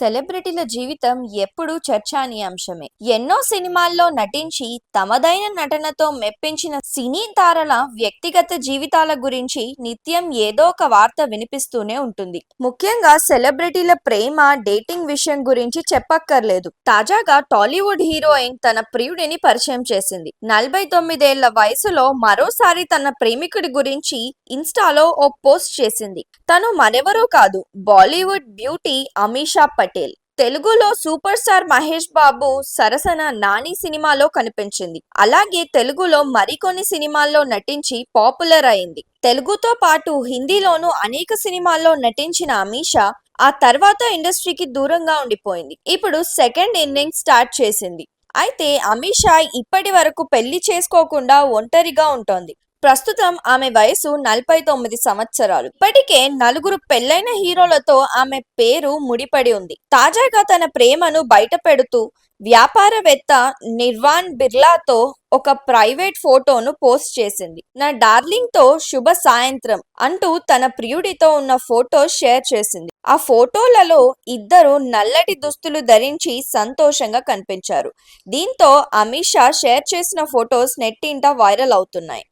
సెలబ్రిటీల జీవితం ఎప్పుడూ చర్చానీయాంశమే. ఎన్నో సినిమాల్లో నటించి తమదైన నటనతో మెప్పించిన సినీ తారల వ్యక్తిగత జీవితాల గురించి నిత్యం ఏదో ఒక వార్త వినిపిస్తూనే ఉంటుంది. ముఖ్యంగా సెలబ్రిటీల ప్రేమ, డేటింగ్ విషయం గురించి చెప్పక్కర్లేదు. తాజాగా టాలీవుడ్ హీరోయిన్ తన ప్రియుడిని పరిచయం చేసింది. 49 ఏళ్ల వయసులో మరోసారి తన ప్రేమికుడి గురించి ఇన్స్టాలో ఓ పోస్ట్ చేసింది. తను మరెవరో కాదు, బాలీవుడ్ బ్యూటీ అమీషా పటేల్. తెలుగులో సూపర్ స్టార్ మహేష్ బాబు సరసన నాని సినిమాలో కనిపించింది. అలాగే తెలుగులో మరికొన్ని సినిమాల్లో నటించి పాపులర్ అయింది. తెలుగుతో పాటు హిందీలోనూ అనేక సినిమాల్లో నటించిన అమీషా ఆ తర్వాత ఇండస్ట్రీకి దూరంగా ఉండిపోయింది. ఇప్పుడు సెకండ్ ఇన్నింగ్స్ స్టార్ట్ చేసింది. అయితే అమీషా ఇప్పటి వరకు పెళ్లి చేసుకోకుండా ఒంటరిగా ఉంటోంది. ప్రస్తుతం ఆమె వయసు 49 సంవత్సరాలు. ఇప్పటికే 4 పెళ్లైన హీరోలతో ఆమె పేరు ముడిపడి ఉంది. తాజాగా తన ప్రేమను బయటపెడుతూ వ్యాపారవేత్త నిర్వాణ్ బిర్లాతో ఒక ప్రైవేట్ ఫోటోను పోస్ట్ చేసింది. నా డార్లింగ్ తో శుభ సాయంత్రం అంటూ తన ప్రియుడితో ఉన్న ఫోటో షేర్ చేసింది. ఆ ఫోటోలలో ఇద్దరు నల్లటి దుస్తులు ధరించి సంతోషంగా కనిపించారు. దీంతో అమీషా షేర్ చేసిన ఫొటోస్ నెట్టింట వైరల్ అవుతున్నాయి.